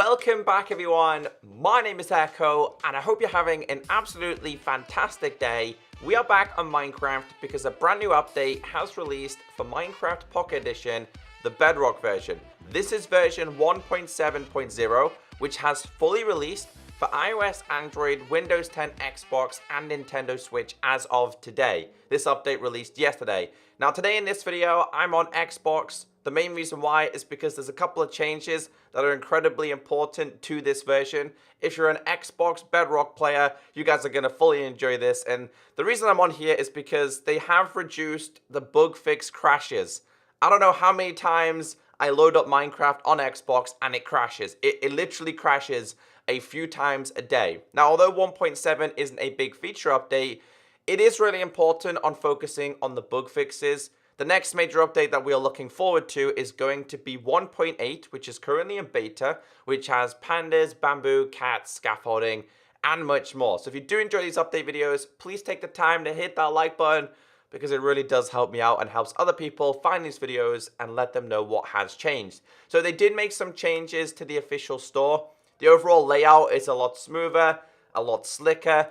Welcome back everyone, my name is Echo and I hope you're having an absolutely fantastic day. We are back on Minecraft because a brand new update has released for Minecraft Pocket Edition, the Bedrock version. This is version 1.7.0, which has fully released for iOS, Android, Windows 10, Xbox, and Nintendo Switch as of today. This update released yesterday. Now today in this video, I'm on Xbox. The main reason why is because there's a couple of changes that are incredibly important to this version. If you're an Xbox Bedrock player, you guys are going to fully enjoy this. And the reason I'm on here is because they have reduced the bug fix crashes. I don't know how many times I load up Minecraft on Xbox and it crashes. It literally crashes a few times a day. Now, although 1.7 isn't a big feature update, it is really important on focusing on the bug fixes. The next major update that we are looking forward to is going to be 1.8, which is currently in beta, which has pandas, bamboo, cats, scaffolding, and much more. So if you do enjoy these update videos, please take the time to hit that like button because it really does help me out and helps other people find these videos and let them know what has changed. So they did make some changes to the official store. The overall layout is a lot smoother, a lot slicker.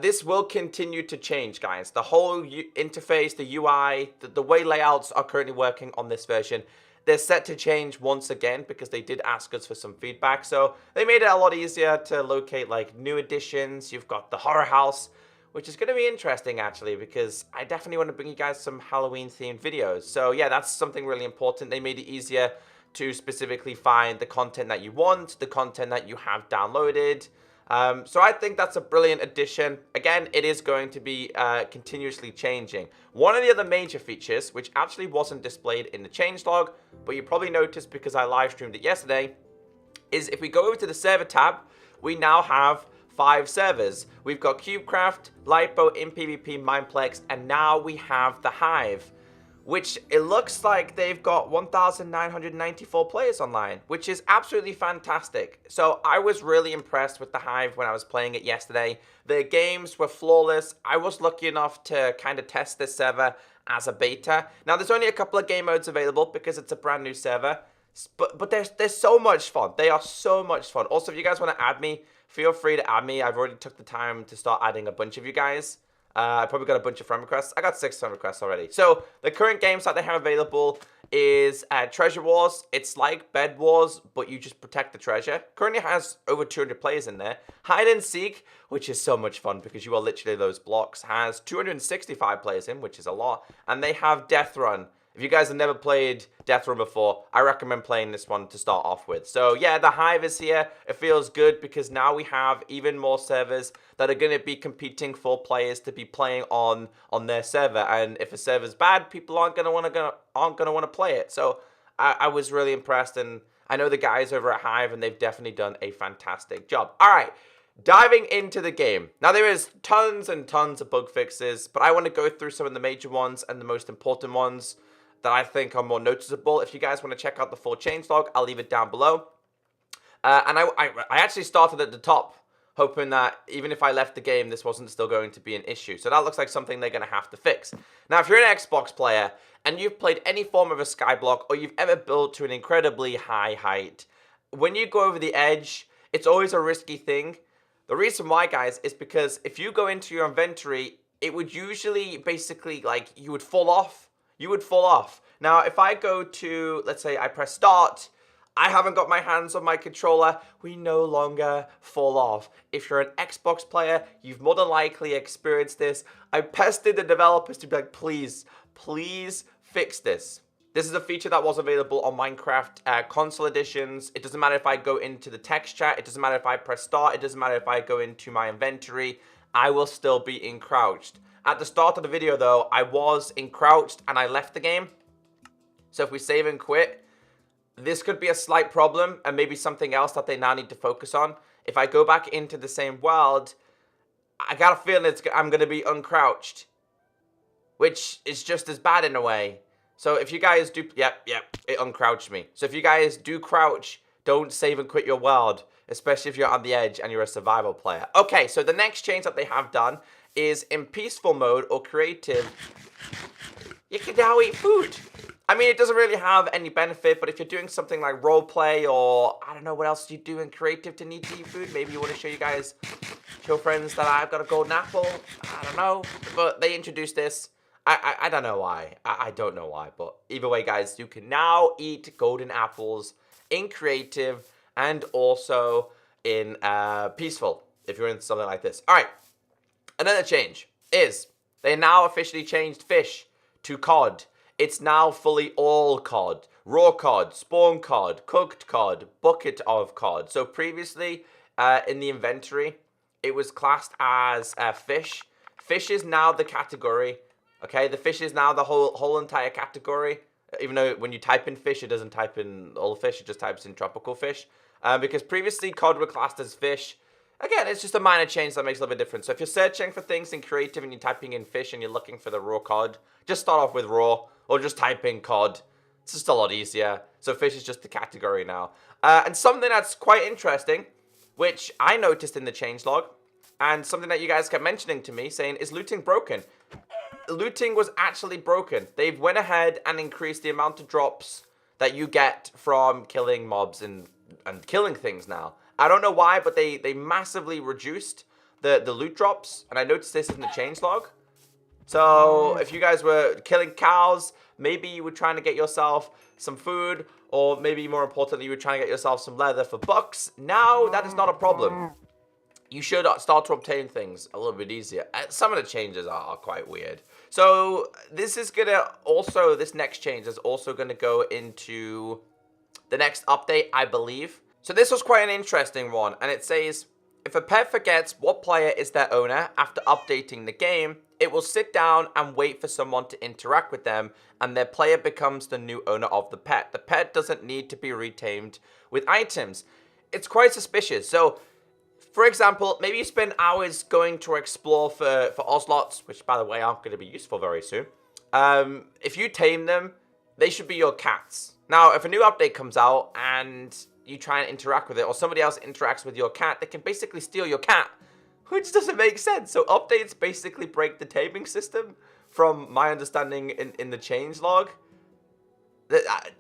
This will continue to change, guys. The whole interface, the UI, the way layouts are currently working on this version, they're set to change once again because they did ask us for some feedback. So they made it a lot easier to locate like new additions. You've got the horror house, which is going to be interesting actually because I definitely want to bring you guys some Halloween themed videos. So yeah, that's something really important. They made it easier to specifically find the content that you want, the content that you have downloaded. So I think that's a brilliant addition. Again, it is going to be continuously changing. One of the other major features, which actually wasn't displayed in the changelog, but you probably noticed because I live streamed it yesterday, is if we go over to the server tab, we now have 5 servers. We've got CubeCraft, LIVERPOOL, InPvP, Mineplex, and now we have the Hive, which it looks like they've got 1,994 players online, which is absolutely fantastic. So I was really impressed with the Hive when I was playing it yesterday. The games were flawless. I was lucky enough to kind of test this server as a beta. Now, there's only a couple of game modes available because it's a brand new server, but they're so much fun. They are so much fun. Also, if you guys want to add me, feel free to add me. I've already took the time to start adding a bunch of you guys. I probably got a bunch of friend requests. I got 6 friend requests already. So the current games that they have available is Treasure Wars. It's like Bed Wars, but you just protect the treasure. Currently has over 200 players in there. Hide and Seek, which is so much fun because you are literally those blocks, has 265 players in, which is a lot. And they have Death Run. If you guys have never played Death Run before, I recommend playing this one to start off with. So yeah, the Hive is here. It feels good because now we have even more servers that are going to be competing for players to be playing on their server. And if a server's bad, people aren't going to want to play it. So I was really impressed, and I know the guys over at Hive, and they've definitely done a fantastic job. All right. Diving into the game. Now, there is tons and tons of bug fixes, but I want to go through some of the major ones and the most important ones that I think are more noticeable. If you guys want to check out the full changelog, I'll leave it down below. And I actually started at the top, hoping that even if I left the game, this wasn't still going to be an issue. So that looks like something they're going to have to fix. Now, if you're an Xbox player and you've played any form of a skyblock or you've ever built to an incredibly high height, when you go over the edge, it's always a risky thing. The reason why, guys, is because if you go into your inventory, it would usually basically, like, you would fall off. You would fall off. Now, if I go to, let's say I press start, I haven't got my hands on my controller, we no longer fall off. If you're an Xbox player, you've more than likely experienced this. I pestered the developers to be like, please, please fix this. This is a feature that was available on Minecraft console editions. It doesn't matter if I go into the text chat. It doesn't matter if I press start. It doesn't matter if I go into my inventory. I will still be encrouched. At the start of the video, though, I was encrouched and I left the game. So if we save and quit, this could be a slight problem and maybe something else that they now need to focus on. If I go back into the same world, I got a feeling I'm going to be uncrouched, which is just as bad in a way. So if you guys do, yep, it uncrouched me. So if you guys do crouch, don't save and quit your world, especially if you're on the edge and you're a survival player. Okay, so the next change that they have done is in peaceful mode or creative, you can now eat food. I mean, it doesn't really have any benefit, but if you're doing something like roleplay or I don't know what else you do in creative to need to eat food, maybe you want to show friends that I've got a golden apple. I don't know, but they introduced this. I don't know why. I don't know why, but either way, guys, you can now eat golden apples in creative and also in peaceful if you're in something like this. All right, another change is they now officially changed fish to cod. It's now fully all cod. Raw cod, spawn cod, cooked cod, bucket of cod. So previously in the inventory, it was classed as fish. Fish is now the category. Okay, the fish is now the whole entire category. Even though when you type in fish, it doesn't type in all fish. It just types in tropical fish. Because previously cod were classed as fish. Again, it's just a minor change that makes a little bit different. So if you're searching for things in creative and you're typing in fish and you're looking for the raw cod, just start off with raw or just type in cod. It's just a lot easier. So fish is just the category now. And something that's quite interesting, which I noticed in the changelog, and something that you guys kept mentioning to me, saying, is looting broken? Looting was actually broken. They've went ahead and increased the amount of drops that you get from killing mobs and killing things now. I don't know why, but they massively reduced the loot drops, and I noticed this in the changelog. So if you guys were killing cows, maybe you were trying to get yourself some food, or maybe more importantly, you were trying to get yourself some leather for bucks. Now that is not a problem. You should start to obtain things a little bit easier. Some of the changes are quite weird. So this is gonna also, this next change is also gonna go into the next update, I believe. So this was quite an interesting one, and it says, if a pet forgets what player is their owner after updating the game, it will sit down and wait for someone to interact with them, and their player becomes the new owner of the pet. The pet doesn't need to be retamed with items. It's quite suspicious. So, for example, maybe you spend hours going to explore for ocelots, which, by the way, aren't going to be useful very soon. If you tame them, they should be your cats. Now, if a new update comes out and you try and interact with it, or somebody else interacts with your cat, they can basically steal your cat, which doesn't make sense. So updates basically break the taming system, from my understanding in the changelog.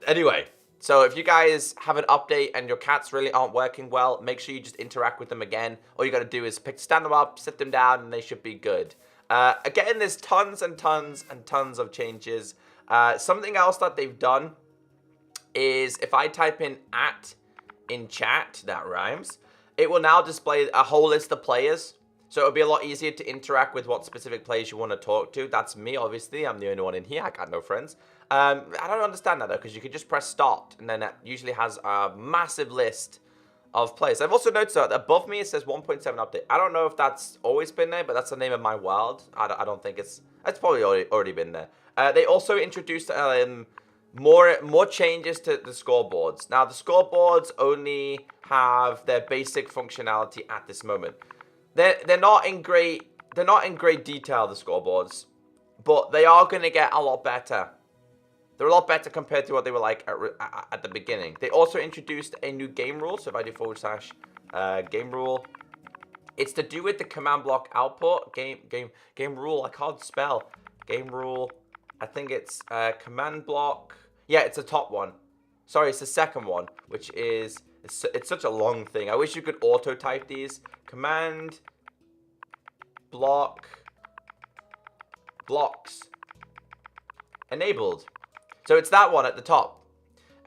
Anyway, so if you guys have an update and your cats really aren't working well, make sure you just interact with them again. All you got to do is stand them up, sit them down, and they should be good. Again, there's tons and tons and tons of changes. Something else that they've done is if I type in @ in chat, that rhymes, it will now display a whole list of players. So it'll be a lot easier to interact with what specific players you want to talk to. That's me, obviously. I'm the only one in here. I got no friends. I don't understand that, though, because you can just press start, and then that usually has a massive list of players. I've also noticed that above me it says 1.7 update. I don't know if that's always been there, but that's the name of my world. I don't think it's probably already been there. They also introduced more changes to the scoreboards. Now, the scoreboards only have their basic functionality at this moment. They're not in great detail, the scoreboards, but they are going to get a lot better. They're a lot better compared to what they were like at the beginning. They also introduced a new game rule. So if I do / game rule, it's to do with the command block output. Game rule. I can't spell game rule. I think it's command block. Yeah, it's the top one. Sorry, it's the second one, which is, it's such a long thing. I wish you could auto type these. Command block blocks enabled. So it's that one at the top,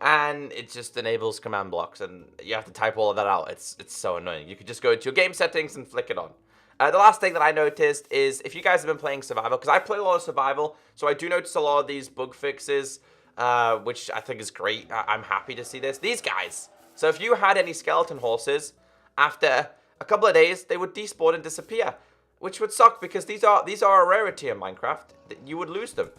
and it just enables command blocks, and you have to type all of that out. It's so annoying. You could just go into your game settings and flick it on. The last thing that I noticed is if you guys have been playing survival, because I play a lot of survival, so I do notice a lot of these bug fixes, which I think is great. I'm happy to see this. These guys. So if you had any skeleton horses, after a couple of days, they would despawn and disappear, which would suck because these are a rarity in Minecraft. You would lose them,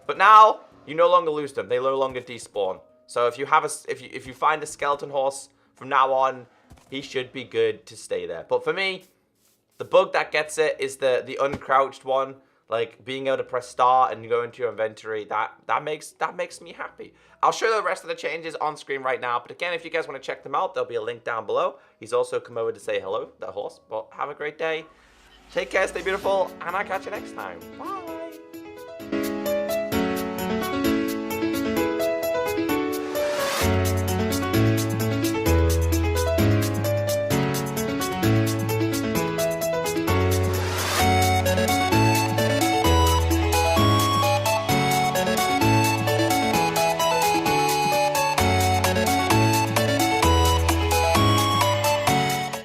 but now you no longer lose them. They no longer despawn. So if you have if you find a skeleton horse from now on, he should be good to stay there. But for me, the bug that gets it is the uncrouched one, like being able to press start and go into your inventory. That makes me happy. I'll show the rest of the changes on screen right now. But again, if you guys want to check them out, there'll be a link down below. He's also come over to say hello, that horse. But have a great day. Take care, stay beautiful, and I'll catch you next time. Bye.